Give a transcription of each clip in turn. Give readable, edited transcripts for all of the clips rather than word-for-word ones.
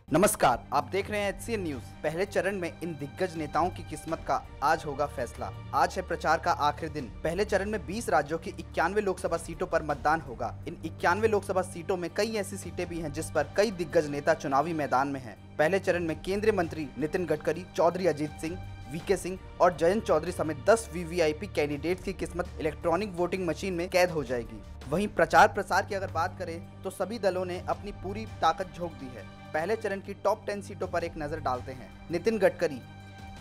नमस्कार, आप देख रहे हैं HCN न्यूज। पहले चरण में इन दिग्गज नेताओं की किस्मत का आज होगा फैसला। आज है प्रचार का आखिरी दिन। पहले चरण में 20 राज्यों की 91 लोकसभा सीटों पर मतदान होगा। इन 91 लोकसभा सीटों में कई ऐसी सीटें भी हैं जिस पर कई दिग्गज नेता चुनावी मैदान में हैं। पहले चरण में केंद्रीय मंत्री नितिन गडकरी, चौधरी अजीत सिंह, VK सिंह और जयंत चौधरी समेत 10 VVIP कैंडिडेट्स की किस्मत इलेक्ट्रॉनिक वोटिंग मशीन में कैद हो जाएगी। वहीं प्रचार प्रसार की अगर बात करें तो सभी दलों ने अपनी पूरी ताकत झोंक दी है। पहले चरण की टॉप 10 सीटों पर एक नजर डालते हैं। नितिन गडकरी।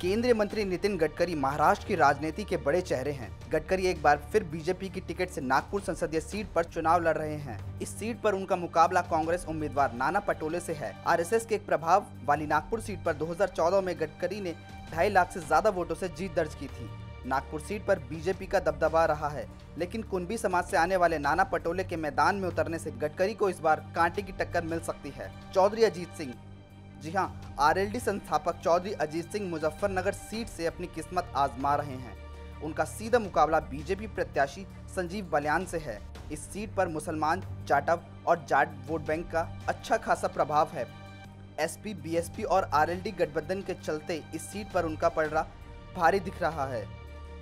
केंद्रीय मंत्री नितिन गडकरी महाराष्ट्र की राजनीति के बड़े चेहरे हैं। गडकरी एक बार फिर बीजेपी की टिकट से नागपुर संसदीय सीट पर चुनाव लड़ रहे हैं। इस सीट पर उनका मुकाबला कांग्रेस उम्मीदवार नाना पटोले से है। RSS के एक प्रभाव वाली नागपुर सीट पर 2014 में गडकरी ने 2.5 लाख से ज्यादा वोटों से जीत दर्ज की थी। नागपुर सीट पर बीजेपी का दबदबा रहा है, लेकिन कुंभी समाज से आने वाले नाना पटोले के मैदान में उतरने से गडकरी को इस बार कांटे की टक्कर मिल सकती है। चौधरी अजीत सिंह। जी हां, RLD संस्थापक चौधरी अजीत सिंह मुजफ्फरनगर सीट से अपनी किस्मत आजमा रहे हैं। उनका सीधा मुकाबला बीजेपी प्रत्याशी संजीव बलियान से है। इस सीट पर मुसलमान, जाटव और जाट वोट बैंक का अच्छा खासा प्रभाव है। SP, BSP और RLD गठबंधन के चलते इस सीट पर उनका पलड़ा भारी दिख रहा है।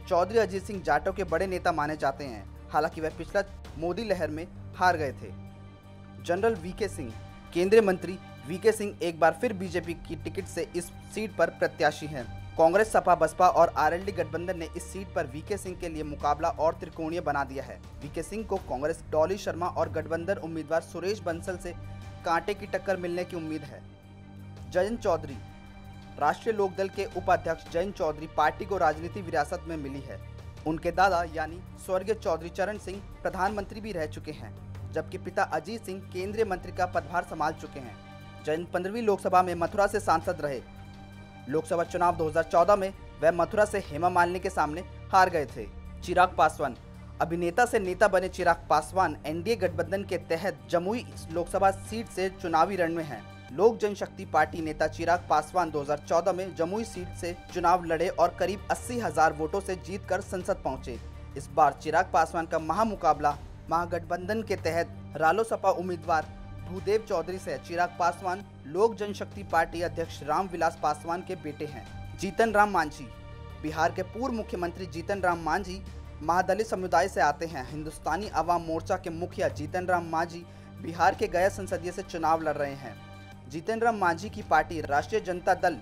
चौधरी अजीत सिंह जाटों के बड़े नेता माने जाते हैं, हालांकि वह पिछला मोदी लहर में हार गए थे। General VK Singh. केंद्रीय मंत्री VK सिंह एक बार फिर बीजेपी की टिकट से इस सीट पर प्रत्याशी हैं। कांग्रेस, सपा, बसपा और RLD गठबंधन ने इस सीट पर VK सिंह के लिए मुकाबला और त्रिकोणीय बना दिया है। VK सिंह को कांग्रेस डॉली शर्मा और गठबंधन उम्मीदवार सुरेश बंसल से कांटे की टक्कर मिलने की उम्मीद है। जयंत चौधरी। राष्ट्रीय लोकदल के उपाध्यक्ष जयंत चौधरी पार्टी को राजनीति विरासत में मिली है। उनके दादा यानी स्वर्गीय चौधरी चरण सिंह प्रधानमंत्री भी रह चुके हैं, जबकि पिता अजीत सिंह केंद्रीय मंत्री का पदभार संभाल चुके हैं। जयंत 15वीं लोकसभा में मथुरा से सांसद रहे। लोकसभा चुनाव 2014 में वह मथुरा से हेमा मालिनी के सामने हार गए थे। चिराग पासवान। अभिनेता से नेता बने चिराग पासवान NDA गठबंधन के तहत जमुई लोकसभा सीट से चुनावी रण में हैं। लोक जनशक्ति पार्टी नेता चिराग पासवान 2014 में जमुई सीट से चुनाव लड़े और करीब 80,000 वोटों से जीतकर संसद पहुंचे। इस बार चिराग पासवान का महामुकाबला महागठबंधन के तहत रालोसपा उम्मीदवार भूदेव चौधरी से। चिराग पासवान लोक जनशक्ति पार्टी अध्यक्ष रामविलास पासवान के बेटे हैं। जीतन राम मांझी। बिहार के पूर्व मुख्यमंत्री जीतन राम मांझी महादलित समुदाय से आते हैं। हिंदुस्तानी अवाम मोर्चा के मुखिया जीतन राम मांझी बिहार के गया संसदीय से चुनाव लड़ रहे हैं। जीतन राम मांझी की पार्टी राष्ट्रीय जनता दल,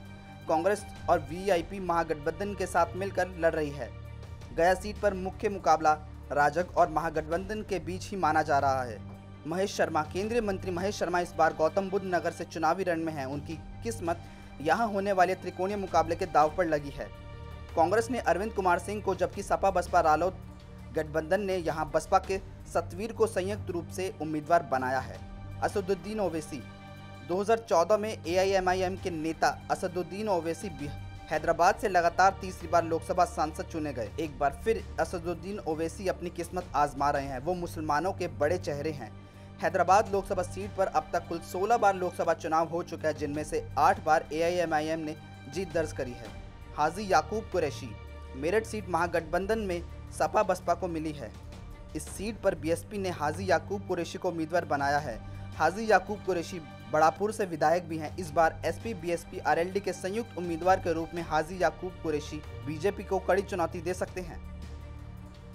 कांग्रेस और VVIP महागठबंधन के साथ मिलकर लड़ रही है। गया सीट पर मुख्य मुकाबला राजग और महागठबंधन के बीच ही माना जा रहा है। महेश शर्मा। केंद्रीय मंत्री महेश शर्मा इस बार गौतम बुद्ध नगर से चुनावी रण में हैं। उनकी किस्मत यहां होने वाले त्रिकोणीय मुकाबले के दांव पर लगी है। कांग्रेस ने अरविंद कुमार सिंह को, जबकि सपा, बसपा, रालोद गठबंधन ने यहां बसपा के सतवीर को संयुक्त रूप से उम्मीदवार बनाया है। असदुद्दीन ओवैसी। 2014 में AIMIM के नेता असदुद्दीन ओवैसी हैदराबाद से लगातार तीसरी बार लोकसभा सांसद चुने गए। एक बार फिर असदुद्दीन ओवैसी अपनी किस्मत आजमा रहे हैं। वो मुसलमानों के बड़े चेहरे हैं। हैदराबाद लोकसभा सीट पर अब तक कुल 16 बार लोकसभा चुनाव हो चुका है, जिनमें से 8 बार AIMIM ने जीत दर्ज करी है। हाजी याकूब कुरैशी। मेरठ सीट महागठबंधन में सपा बसपा को मिली है। इस सीट पर BSP ने हाजी याकूब कुरैशी को उम्मीदवार बनाया है। हाजी याकूब कुरैशी बड़ापुर से विधायक भी हैं। इस बार SP, BSP, RLD के संयुक्त उम्मीदवार के रूप में हाजी याकूब कुरैशी बीजेपी को कड़ी चुनौती दे सकते हैं।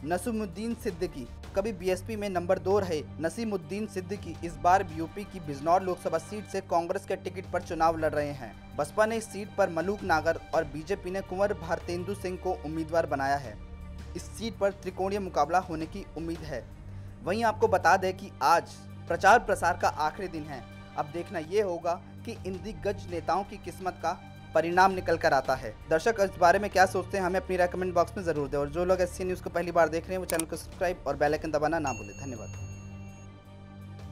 नसीमुद्दीन सिद्दीकी। कभी BSP में नंबर 2 रहे नसीमुद्दीन सिद्दीकी इस बार यूपी की बिजनौर लोकसभा सीट से कांग्रेस के टिकट पर चुनाव लड़ रहे हैं। बसपा ने इस सीट पर मलूक नागर और बीजेपी ने कुंवर भारतेंदु सिंह को उम्मीदवार बनाया है। इस सीट पर त्रिकोणीय मुकाबला होने की उम्मीद है। वहीं आपको बता दें कि आज प्रचार प्रसार का आखिरी दिन है। अब देखना ये होगा कि इन दिग्गज नेताओं की किस्मत का परिणाम निकल कर आता है। दर्शक इस बारे में क्या सोचते हैं हमें अपनी रेकमेंड बॉक्स में जरूर दें, और जो लोग HCN न्यूज़ को पहली बार देख रहे हैं वो चैनल को सब्सक्राइब और बेल आइकन दबाना ना भूलें। धन्यवाद।